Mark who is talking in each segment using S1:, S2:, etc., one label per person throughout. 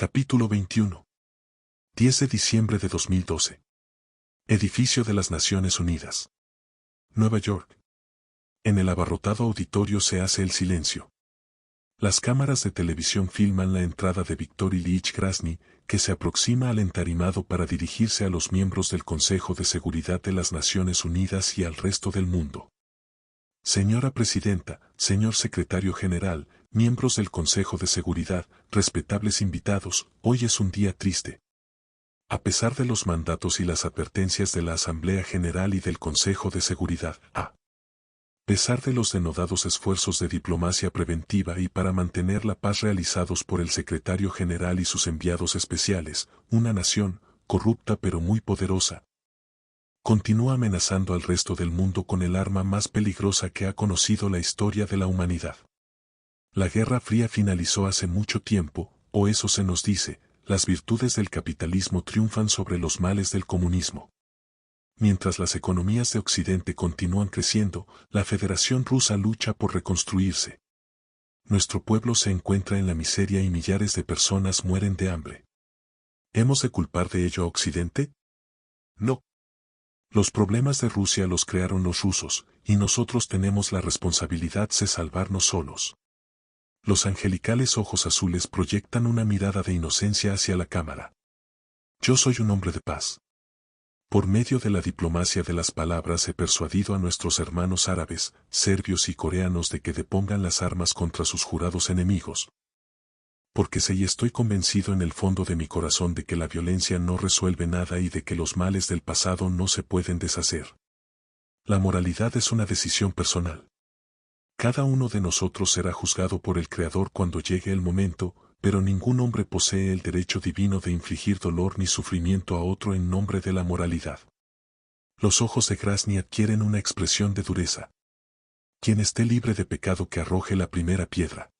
S1: Capítulo 21. 10 de diciembre de 2012. Edificio de las Naciones Unidas. Nueva York. En el abarrotado auditorio se hace el silencio. Las cámaras de televisión filman la entrada de Viktor Ilich Grozny, que se aproxima al entarimado para dirigirse a los miembros del Consejo de Seguridad de las Naciones Unidas y al resto del mundo. Señora Presidenta, señor Secretario General, miembros del Consejo de Seguridad, respetables invitados, hoy es un día triste. A pesar de los mandatos y las advertencias de la Asamblea General y del Consejo de Seguridad, a pesar de los denodados esfuerzos de diplomacia preventiva y para mantener la paz realizados por el Secretario General y sus enviados especiales, una nación, corrupta pero muy poderosa, continúa amenazando al resto del mundo con el arma más peligrosa que ha conocido la historia de la humanidad. La Guerra Fría finalizó hace mucho tiempo, o eso se nos dice, las virtudes del capitalismo triunfan sobre los males del comunismo. Mientras las economías de Occidente continúan creciendo, la Federación Rusa lucha por reconstruirse. Nuestro pueblo se encuentra en la miseria y millares de personas mueren de hambre. ¿Hemos de culpar de ello a Occidente? No. Los problemas de Rusia los crearon los rusos, y nosotros tenemos la responsabilidad de salvarnos solos. Los angelicales ojos azules proyectan una mirada de inocencia hacia la cámara. Yo soy un hombre de paz. Por medio de la diplomacia de las palabras he persuadido a nuestros hermanos árabes, serbios y coreanos de que depongan las armas contra sus jurados enemigos. Porque sé y estoy convencido en el fondo de mi corazón de que la violencia no resuelve nada y de que los males del pasado no se pueden deshacer. La moralidad es una decisión personal. Cada uno de nosotros será juzgado por el Creador cuando llegue el momento, pero ningún hombre posee el derecho divino de infligir dolor ni sufrimiento a otro en nombre de la moralidad. Los ojos de Grozny adquieren una expresión de dureza. Quien esté libre de pecado que arroje la primera piedra.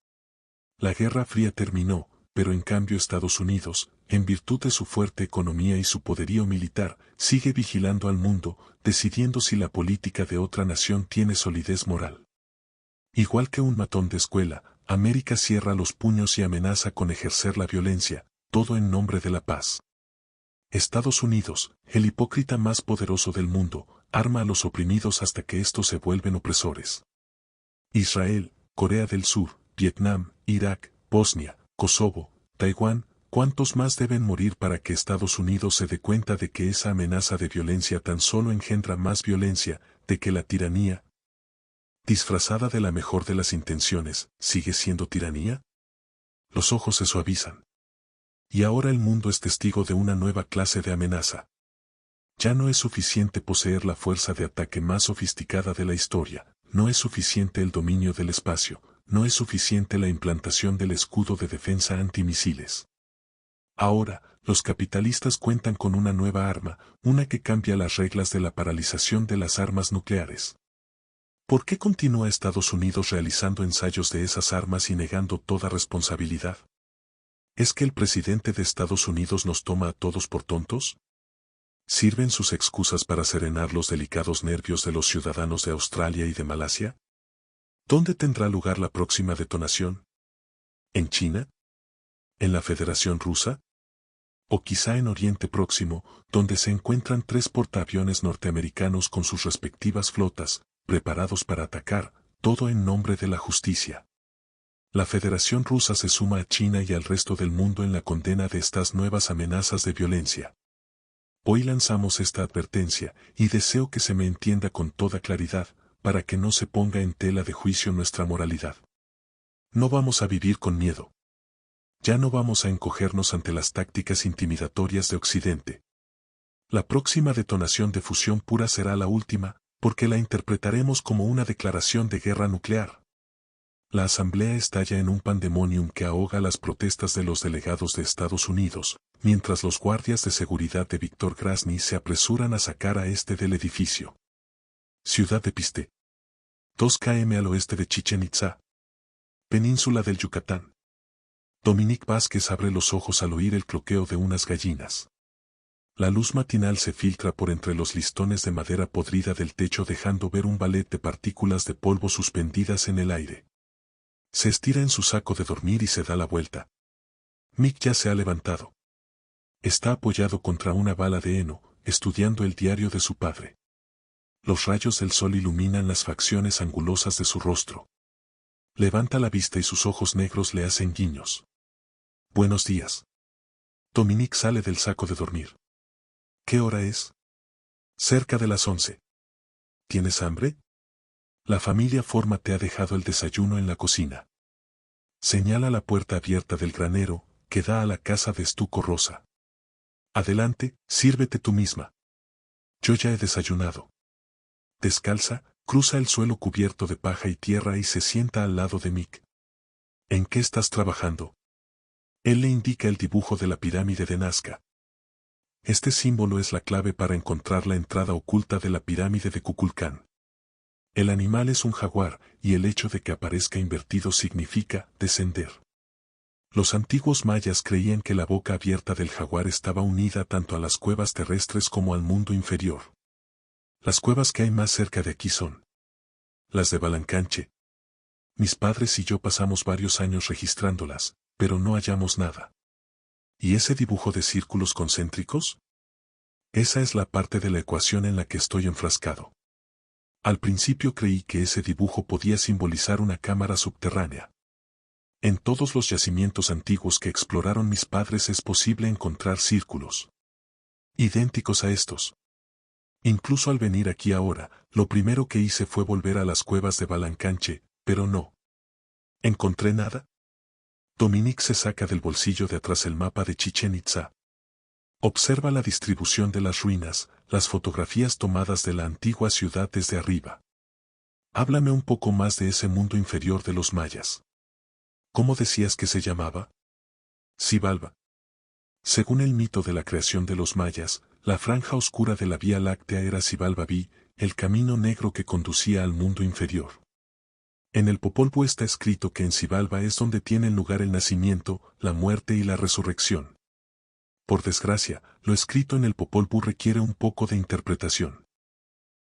S1: La Guerra Fría terminó, pero en cambio Estados Unidos, en virtud de su fuerte economía y su poderío militar, sigue vigilando al mundo, decidiendo si la política de otra nación tiene solidez moral. Igual que un matón de escuela, América cierra los puños y amenaza con ejercer la violencia, todo en nombre de la paz. Estados Unidos, el hipócrita más poderoso del mundo, arma a los oprimidos hasta que estos se vuelven opresores. Israel, Corea del Sur, Vietnam, Irak, Bosnia, Kosovo, Taiwán, ¿cuántos más deben morir para que Estados Unidos se dé cuenta de que esa amenaza de violencia tan solo engendra más violencia, de que la tiranía, disfrazada de la mejor de las intenciones, sigue siendo tiranía? Los ojos se suavizan. Y ahora el mundo es testigo de una nueva clase de amenaza. Ya no es suficiente poseer la fuerza de ataque más sofisticada de la historia, no es suficiente el dominio del espacio, no es suficiente la implantación del escudo de defensa antimisiles. Ahora, los capitalistas cuentan con una nueva arma, una que cambia las reglas de la paralización de las armas nucleares. ¿Por qué continúa Estados Unidos realizando ensayos de esas armas y negando toda responsabilidad? ¿Es que el presidente de Estados Unidos nos toma a todos por tontos? ¿Sirven sus excusas para serenar los delicados nervios de los ciudadanos de Australia y de Malasia? ¿Dónde tendrá lugar la próxima detonación? ¿En China? ¿En la Federación Rusa? O quizá en Oriente Próximo, donde se encuentran 3 portaaviones norteamericanos con sus respectivas flotas, preparados para atacar, todo en nombre de la justicia. La Federación Rusa se suma a China y al resto del mundo en la condena de estas nuevas amenazas de violencia. Hoy lanzamos esta advertencia, y deseo que se me entienda con toda claridad, para que no se ponga en tela de juicio nuestra moralidad. No vamos a vivir con miedo. Ya no vamos a encogernos ante las tácticas intimidatorias de Occidente. La próxima detonación de fusión pura será la última, porque la interpretaremos como una declaración de guerra nuclear. La Asamblea estalla en un pandemonium que ahoga las protestas de los delegados de Estados Unidos, mientras los guardias de seguridad de Viktor Grozny se apresuran a sacar a este del edificio. Ciudad de Piste. 2 km al oeste de Chichén Itzá. Península del Yucatán. Dominique Vázquez abre los ojos al oír el cloqueo de unas gallinas. La luz matinal se filtra por entre los listones de madera podrida del techo dejando ver un ballet de partículas de polvo suspendidas en el aire. Se estira en su saco de dormir y se da la vuelta. Mick ya se ha levantado. Está apoyado contra una bala de heno, estudiando el diario de su padre. Los rayos del sol iluminan las facciones angulosas de su rostro. Levanta la vista y sus ojos negros le hacen guiños. Buenos días. Dominique sale del saco de dormir. ¿Qué hora es? Cerca de las 11. ¿Tienes hambre? La familia Forma te ha dejado el desayuno en la cocina. Señala la puerta abierta del granero, que da a la casa de estuco rosa. Adelante, sírvete tú misma. Yo ya he desayunado. Descalza, cruza el suelo cubierto de paja y tierra y se sienta al lado de Mick. ¿En qué estás trabajando? Él le indica el dibujo de la pirámide de Nazca. Este símbolo es la clave para encontrar la entrada oculta de la pirámide de Kukulcán. El animal es un jaguar, y el hecho de que aparezca invertido significa descender. Los antiguos mayas creían que la boca abierta del jaguar estaba unida tanto a las cuevas terrestres como al mundo inferior. Las cuevas que hay más cerca de aquí son las de Balancanche. Mis padres y yo pasamos varios años registrándolas, pero no hallamos nada. ¿Y ese dibujo de círculos concéntricos? Esa es la parte de la ecuación en la que estoy enfrascado. Al principio creí que ese dibujo podía simbolizar una cámara subterránea. En todos los yacimientos antiguos que exploraron mis padres es posible encontrar círculos idénticos a estos. Incluso al venir aquí ahora, lo primero que hice fue volver a las cuevas de Balancanche, pero no encontré nada. Dominique se saca del bolsillo de atrás el mapa de Chichén Itzá. Observa la distribución de las ruinas, las fotografías tomadas de la antigua ciudad desde arriba. Háblame un poco más de ese mundo inferior de los mayas. ¿Cómo decías que se llamaba? Xibalba. Según el mito de la creación de los mayas, la franja oscura de la Vía Láctea era Xibalba Vi, el camino negro que conducía al mundo inferior. En el Popol Vuh está escrito que en Xibalba es donde tienen lugar el nacimiento, la muerte y la resurrección. Por desgracia, lo escrito en el Popol Vuh requiere un poco de interpretación.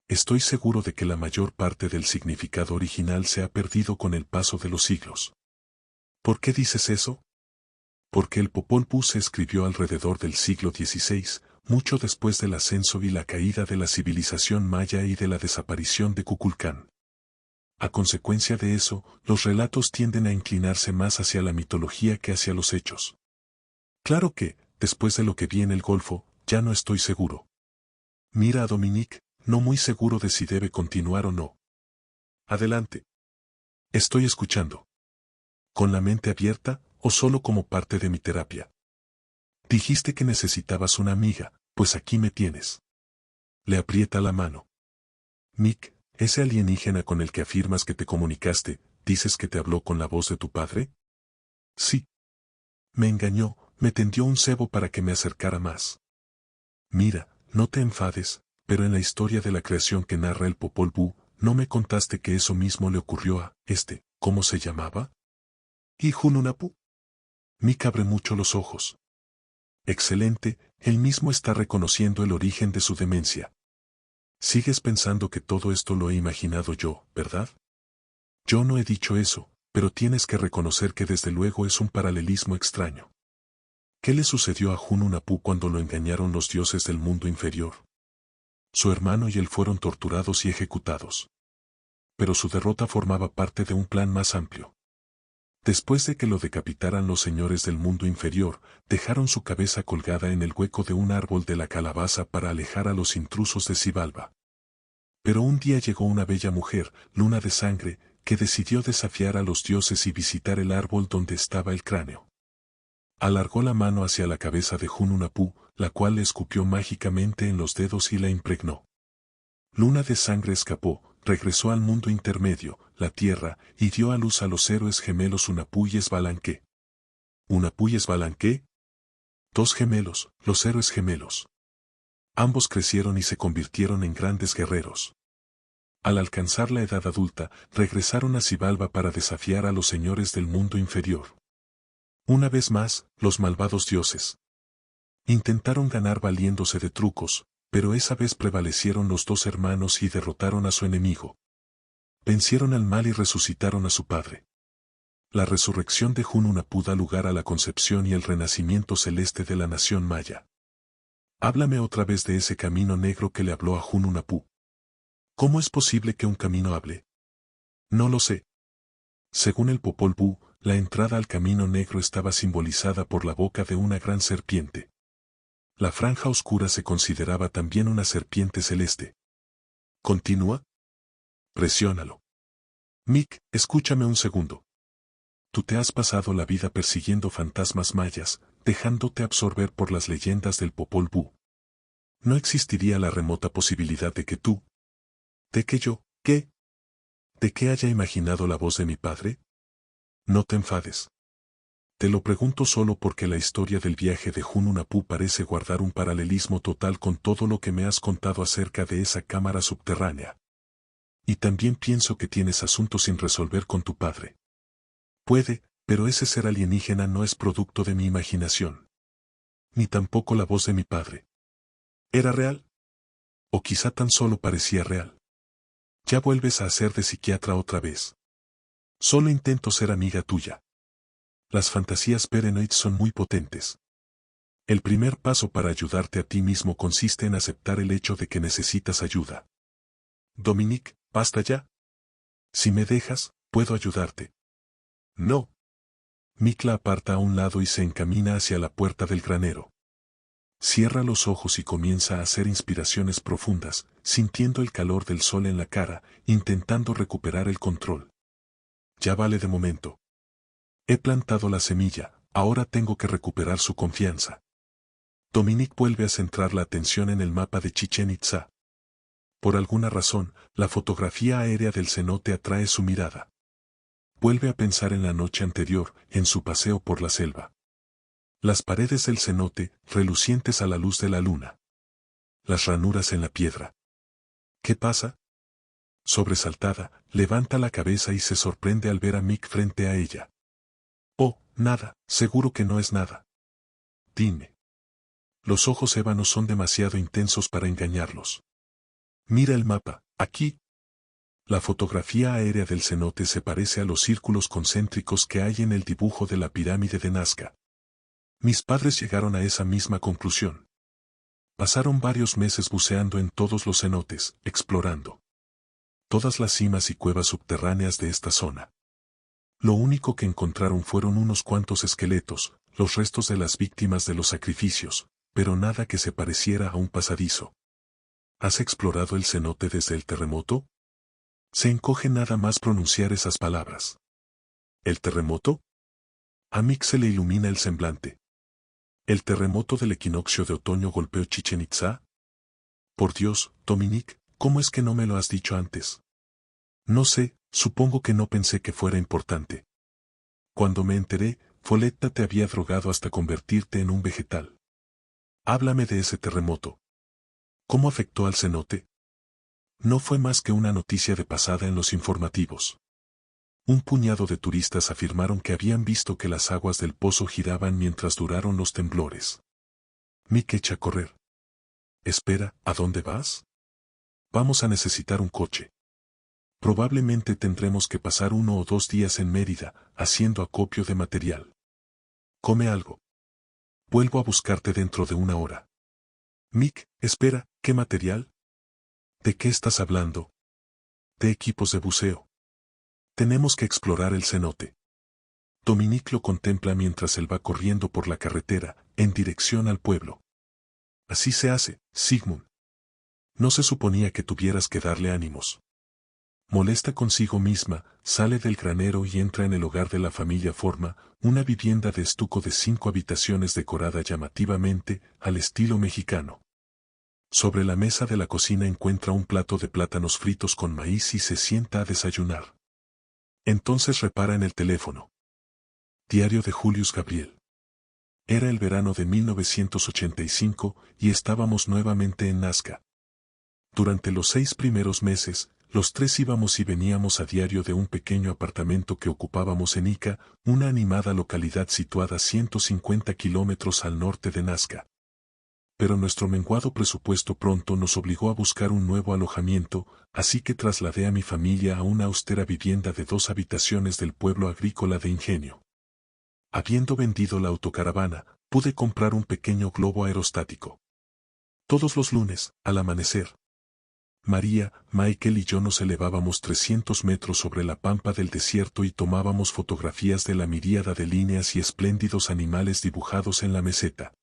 S1: Estoy seguro de que la mayor parte del significado original se ha perdido con el paso de los siglos. ¿Por qué dices eso? Porque el Popol Vuh se escribió alrededor del siglo XVI, mucho después del ascenso y la caída de la civilización maya y de la desaparición de Kukulcán. A consecuencia de eso, los relatos tienden a inclinarse más hacia la mitología que hacia los hechos. Claro que, después de lo que vi en el Golfo, ya no estoy seguro. Mira a Dominique, no muy seguro de si debe continuar o no. Adelante. Estoy escuchando. ¿Con la mente abierta, o solo como parte de mi terapia? Dijiste que necesitabas una amiga, pues aquí me tienes. Le aprieta la mano. Mick, ese alienígena con el que afirmas que te comunicaste, ¿dices que te habló con la voz de tu padre? Sí. Me engañó, me tendió un cebo para que me acercara más. Mira, no te enfades, pero en la historia de la creación que narra el Popol Vuh, ¿no me contaste que eso mismo le ocurrió a, ¿cómo se llamaba? Ijununapu. Mick abre mucho los ojos. Excelente, él mismo está reconociendo el origen de su demencia. Sigues pensando que todo esto lo he imaginado yo, ¿verdad? Yo no he dicho eso, pero tienes que reconocer que desde luego es un paralelismo extraño. ¿Qué le sucedió a Jununapu cuando lo engañaron los dioses del mundo inferior? Su hermano y él fueron torturados y ejecutados. Pero su derrota formaba parte de un plan más amplio. Después de que lo decapitaran los señores del mundo inferior, dejaron su cabeza colgada en el hueco de un árbol de la calabaza para alejar a los intrusos de Xibalba. Pero un día llegó una bella mujer, Luna de Sangre, que decidió desafiar a los dioses y visitar el árbol donde estaba el cráneo. Alargó la mano hacia la cabeza de Jununapu, la cual le escupió mágicamente en los dedos y la impregnó. Luna de Sangre escapó, regresó al mundo intermedio, la tierra, y dio a luz a los héroes gemelos Hunahpu y Sbalanque. ¿Hunahpu y Sbalanque? Dos gemelos, los héroes gemelos. Ambos crecieron y se convirtieron en grandes guerreros. Al alcanzar la edad adulta, regresaron a Xibalba para desafiar a los señores del mundo inferior. Una vez más, los malvados dioses intentaron ganar valiéndose de trucos, pero esa vez prevalecieron los dos hermanos y derrotaron a su enemigo. Vencieron al mal y resucitaron a su padre. La resurrección de Hununapú da lugar a la concepción y el renacimiento celeste de la nación maya. Háblame otra vez de ese camino negro que le habló a Hununapú. ¿Cómo es posible que un camino hable? No lo sé. Según el Popol Vuh, la entrada al camino negro estaba simbolizada por la boca de una gran serpiente. La franja oscura se consideraba también una serpiente celeste. ¿Continúa? Presiónalo. Mick, escúchame un segundo. Tú te has pasado la vida persiguiendo fantasmas mayas, dejándote absorber por las leyendas del Popol Vuh. No existiría la remota posibilidad de que tú... ¿De que yo, qué? ¿De que haya imaginado la voz de mi padre? No te enfades. Te lo pregunto solo porque la historia del viaje de Hununapú parece guardar un paralelismo total con todo lo que me has contado acerca de esa cámara subterránea. Y también pienso que tienes asuntos sin resolver con tu padre. Puede, pero ese ser alienígena no es producto de mi imaginación. Ni tampoco la voz de mi padre. ¿Era real? O quizá tan solo parecía real. Ya vuelves a hacer de psiquiatra otra vez. Solo intento ser amiga tuya. Las fantasías paranoides son muy potentes. El primer paso para ayudarte a ti mismo consiste en aceptar el hecho de que necesitas ayuda. Dominique, basta ya. Si me dejas, puedo ayudarte. No. Mick la aparta a un lado y se encamina hacia la puerta del granero. Cierra los ojos y comienza a hacer inspiraciones profundas, sintiendo el calor del sol en la cara, intentando recuperar el control. Ya vale de momento. He plantado la semilla, ahora tengo que recuperar su confianza. Dominique vuelve a centrar la atención en el mapa de Chichén Itzá. Por alguna razón, la fotografía aérea del cenote atrae su mirada. Vuelve a pensar en la noche anterior, en su paseo por la selva. Las paredes del cenote, relucientes a la luz de la luna. Las ranuras en la piedra. ¿Qué pasa? Sobresaltada, levanta la cabeza y se sorprende al ver a Mick frente a ella. Oh, nada, seguro que no es nada. Dime. Los ojos ébanos son demasiado intensos para engañarlos. Mira el mapa, aquí. La fotografía aérea del cenote se parece a los círculos concéntricos que hay en el dibujo de la pirámide de Nazca. Mis padres llegaron a esa misma conclusión. Pasaron varios meses buceando en todos los cenotes, explorando todas las cimas y cuevas subterráneas de esta zona. Lo único que encontraron fueron unos cuantos esqueletos, los restos de las víctimas de los sacrificios, pero nada que se pareciera a un pasadizo. ¿Has explorado el cenote desde el terremoto? Se encoge nada más pronunciar esas palabras. ¿El terremoto? A Mick se le ilumina el semblante. ¿El terremoto del equinoccio de otoño golpeó Chichén Itzá? Por Dios, Dominique, ¿cómo es que no me lo has dicho antes? No sé, supongo que no pensé que fuera importante. Cuando me enteré, Foletta te había drogado hasta convertirte en un vegetal. Háblame de ese terremoto. ¿Cómo afectó al cenote? No fue más que una noticia de pasada en los informativos. Un puñado de turistas afirmaron que habían visto que las aguas del pozo giraban mientras duraron los temblores. Mick echa a correr. Espera, ¿a dónde vas? Vamos a necesitar un coche. Probablemente tendremos que pasar 1 o 2 días en Mérida, haciendo acopio de material. Come algo. Vuelvo a buscarte dentro de 1 hora. Mick, espera, ¿qué material? ¿De qué estás hablando? De equipos de buceo. Tenemos que explorar el cenote. Dominique lo contempla mientras él va corriendo por la carretera, en dirección al pueblo. Así se hace, Sigmund. No se suponía que tuvieras que darle ánimos. Molesta consigo misma, sale del granero y entra en el hogar de la familia Forma, una vivienda de estuco de 5 habitaciones decorada llamativamente, al estilo mexicano. Sobre la mesa de la cocina encuentra un plato de plátanos fritos con maíz y se sienta a desayunar. Entonces repara en el teléfono. Diario de Julius Gabriel. Era el verano de 1985 y estábamos nuevamente en Nazca. Durante los 6 primeros meses, los 3 íbamos y veníamos a diario de un pequeño apartamento que ocupábamos en Ica, una animada localidad situada a 150 kilómetros al norte de Nazca. pero nuestro menguado presupuesto pronto nos obligó a buscar un nuevo alojamiento, así que trasladé a mi familia a una austera vivienda de 2 habitaciones del pueblo agrícola de Ingenio. Habiendo vendido la autocaravana, pude comprar un pequeño globo aerostático. Todos los lunes, al amanecer, María, Michael y yo nos elevábamos 300 metros sobre la pampa del desierto y tomábamos fotografías de la miríada de líneas y espléndidos animales dibujados en la meseta.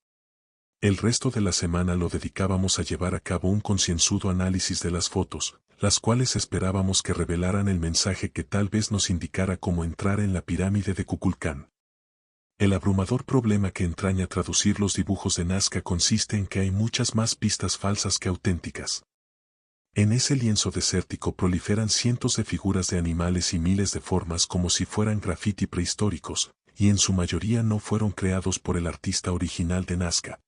S1: El resto de la semana lo dedicábamos a llevar a cabo un concienzudo análisis de las fotos, las cuales esperábamos que revelaran el mensaje que tal vez nos indicara cómo entrar en la pirámide de Kukulcán. El abrumador problema que entraña traducir los dibujos de Nazca consiste en que hay muchas más pistas falsas que auténticas. En ese lienzo desértico proliferan cientos de figuras de animales y miles de formas como si fueran grafiti prehistóricos, y en su mayoría no fueron creados por el artista original de Nazca.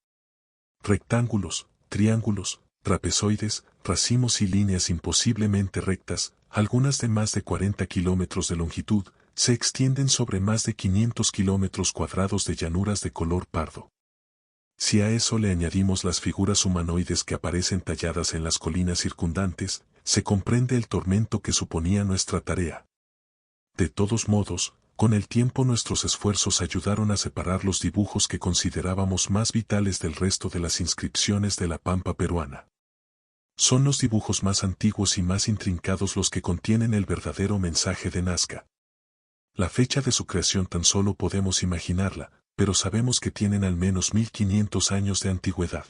S1: Rectángulos, triángulos, trapezoides, racimos y líneas imposiblemente rectas, algunas de más de 40 kilómetros de longitud, se extienden sobre más de 500 kilómetros cuadrados de llanuras de color pardo. Si a eso le añadimos las figuras humanoides que aparecen talladas en las colinas circundantes, se comprende el tormento que suponía nuestra tarea. De todos modos, con el tiempo nuestros esfuerzos ayudaron a separar los dibujos que considerábamos más vitales del resto de las inscripciones de la pampa peruana. Son los dibujos más antiguos y más intrincados los que contienen el verdadero mensaje de Nazca. La fecha de su creación tan solo podemos imaginarla, pero sabemos que tienen al menos 1500 años de antigüedad.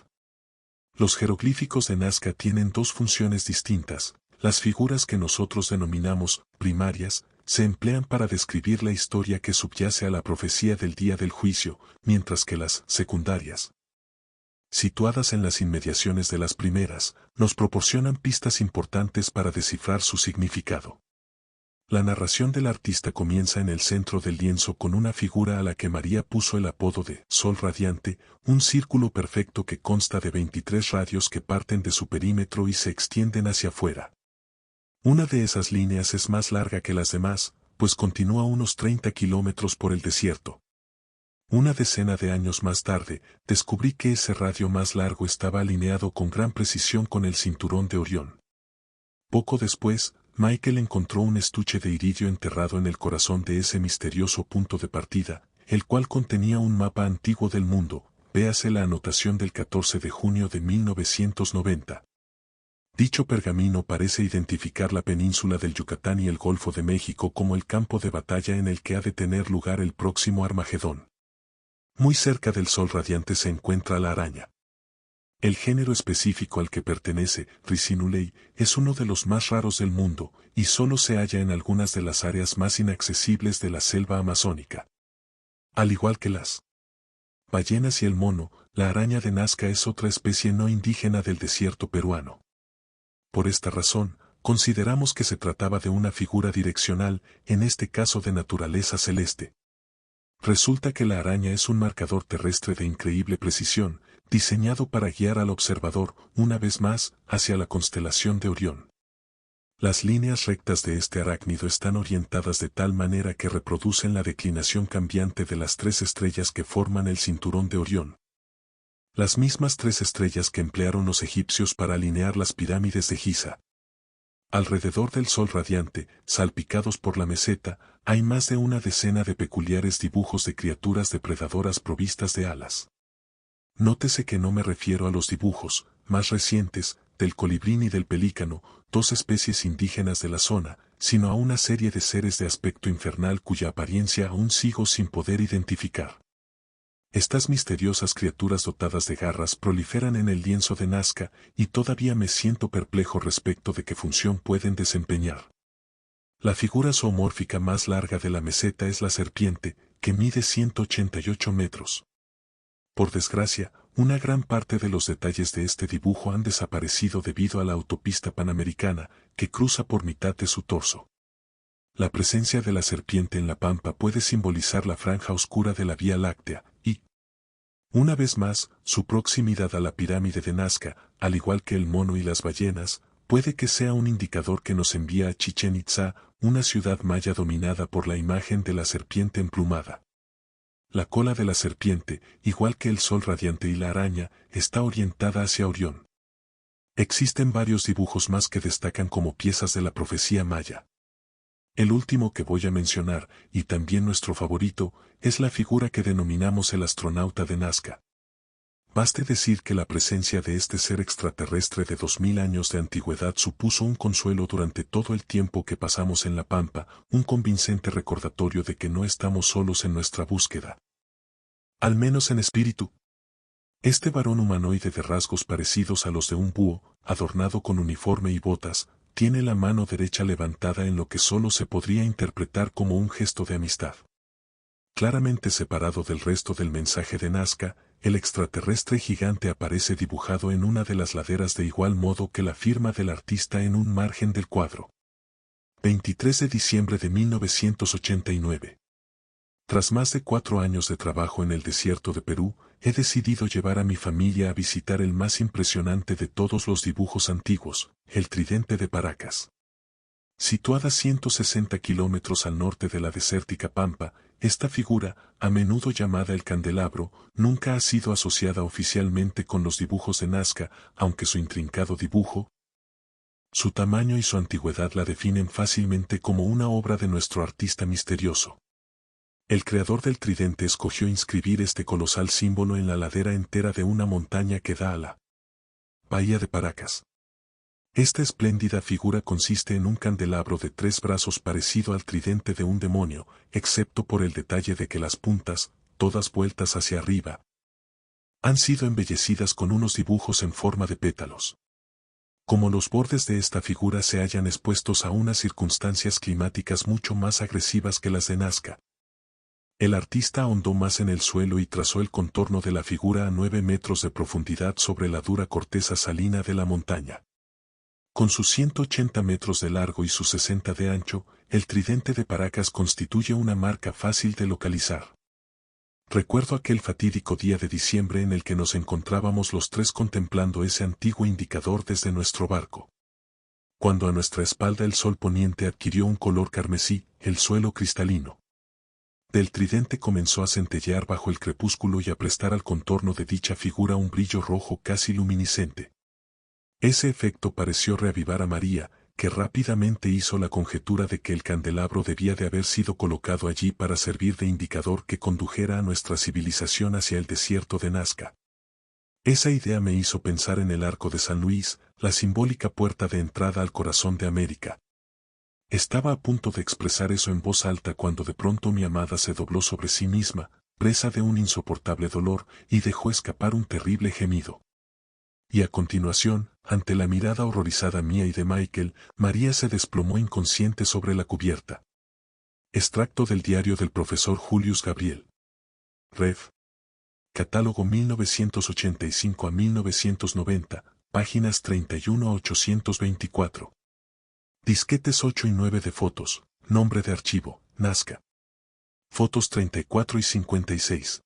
S1: Los jeroglíficos de Nazca tienen 2 funciones distintas. Las figuras que nosotros denominamos primarias se emplean para describir la historia que subyace a la profecía del día del juicio, mientras que las secundarias, situadas en las inmediaciones de las primeras, nos proporcionan pistas importantes para descifrar su significado. La narración del artista comienza en el centro del lienzo con una figura a la que María puso el apodo de Sol Radiante, un círculo perfecto que consta de 23 radios que parten de su perímetro y se extienden hacia afuera. Una de esas líneas es más larga que las demás, pues continúa unos 30 kilómetros por el desierto. Una decena de años más tarde, descubrí que ese radio más largo estaba alineado con gran precisión con el cinturón de Orión. Poco después, Michael encontró un estuche de iridio enterrado en el corazón de ese misterioso punto de partida, el cual contenía un mapa antiguo del mundo, véase la anotación del 14 de junio de 1990. Dicho pergamino parece identificar la península del Yucatán y el Golfo de México como el campo de batalla en el que ha de tener lugar el próximo Armagedón. Muy cerca del Sol Radiante se encuentra la araña. El género específico al que pertenece, Riccinulei, es uno de los más raros del mundo, y solo se halla en algunas de las áreas más inaccesibles de la selva amazónica. Al igual que las ballenas y el mono, la araña de Nazca es otra especie no indígena del desierto peruano. Por esta razón, consideramos que se trataba de una figura direccional, en este caso de naturaleza celeste. Resulta que la araña es un marcador terrestre de increíble precisión, diseñado para guiar al observador, una vez más, hacia la constelación de Orión. Las líneas rectas de este arácnido están orientadas de tal manera que reproducen la declinación cambiante de las 3 estrellas que forman el cinturón de Orión. Las mismas 3 estrellas que emplearon los egipcios para alinear las pirámides de Giza. Alrededor del Sol Radiante, salpicados por la meseta, hay más de una decena de peculiares dibujos de criaturas depredadoras provistas de alas. Nótese que no me refiero a los dibujos, más recientes, del colibrín y del pelícano, 2 especies indígenas de la zona, sino a una serie de seres de aspecto infernal cuya apariencia aún sigo sin poder identificar. Estas misteriosas criaturas dotadas de garras proliferan en el lienzo de Nazca, y todavía me siento perplejo respecto de qué función pueden desempeñar. La figura zoomórfica más larga de la meseta es la serpiente, que mide 188 metros. Por desgracia, una gran parte de los detalles de este dibujo han desaparecido debido a la autopista panamericana, que cruza por mitad de su torso. La presencia de la serpiente en la pampa puede simbolizar la franja oscura de la Vía Láctea, y, una vez más, su proximidad a la pirámide de Nazca, al igual que el mono y las ballenas, puede que sea un indicador que nos envía a Chichén Itzá, una ciudad maya dominada por la imagen de la serpiente emplumada. la cola de la serpiente, igual que el sol radiante y la araña, está orientada hacia Orión. Existen varios dibujos más que destacan como piezas de la profecía maya. El último que voy a mencionar, y también nuestro favorito, es la figura que denominamos el astronauta de Nazca. Baste decir que la presencia de este ser extraterrestre de 2000 años de antigüedad supuso un consuelo durante todo el tiempo que pasamos en la Pampa, un convincente recordatorio de que no estamos solos en nuestra búsqueda. Al menos en espíritu. Este varón humanoide de rasgos parecidos a los de un búho, adornado con uniforme y botas, tiene la mano derecha levantada en lo que solo se podría interpretar como un gesto de amistad. Claramente separado del resto del mensaje de Nazca, el extraterrestre gigante aparece dibujado en una de las laderas de igual modo que la firma del artista en un margen del cuadro. 23 de diciembre de 1989. Tras más de 4 años de trabajo en el desierto de Perú, he decidido llevar a mi familia a visitar el más impresionante de todos los dibujos antiguos, el Tridente de Paracas. Situada 160 kilómetros al norte de la desértica Pampa, esta figura, a menudo llamada el candelabro, nunca ha sido asociada oficialmente con los dibujos de Nazca, aunque su intrincado dibujo, su tamaño y su antigüedad la definen fácilmente como una obra de nuestro artista misterioso. El creador del tridente escogió inscribir este colosal símbolo en la ladera entera de una montaña que da a la Bahía de Paracas. Esta espléndida figura consiste en un candelabro de 3 brazos parecido al tridente de un demonio, excepto por el detalle de que las puntas, todas vueltas hacia arriba, han sido embellecidas con unos dibujos en forma de pétalos. Como los bordes de esta figura se hallan expuestos a unas circunstancias climáticas mucho más agresivas que las de Nazca, el artista ahondó más en el suelo y trazó el contorno de la figura a 9 metros de profundidad sobre la dura corteza salina de la montaña. Con sus 180 metros de largo y sus 60 de ancho, el tridente de Paracas constituye una marca fácil de localizar. Recuerdo aquel fatídico día de diciembre en el que nos encontrábamos los tres contemplando ese antiguo indicador desde nuestro barco. Cuando a nuestra espalda el sol poniente adquirió un color carmesí, el suelo cristalino del tridente comenzó a centellear bajo el crepúsculo y a prestar al contorno de dicha figura un brillo rojo casi luminiscente. Ese efecto pareció reavivar a María, que rápidamente hizo la conjetura de que el candelabro debía de haber sido colocado allí para servir de indicador que condujera a nuestra civilización hacia el desierto de Nazca. Esa idea me hizo pensar en el Arco de San Luis, la simbólica puerta de entrada al corazón de América. Estaba a punto de expresar eso en voz alta cuando de pronto mi amada se dobló sobre sí misma, presa de un insoportable dolor, y dejó escapar un terrible gemido. Y a continuación, ante la mirada horrorizada mía y de Michael, María se desplomó inconsciente sobre la cubierta. Extracto del diario del profesor Julius Gabriel. Ref. Catálogo 1985 a 1990, páginas 31 a 824. Disquetes 8 y 9 de fotos, nombre de archivo, Nazca. Fotos 34 y 56.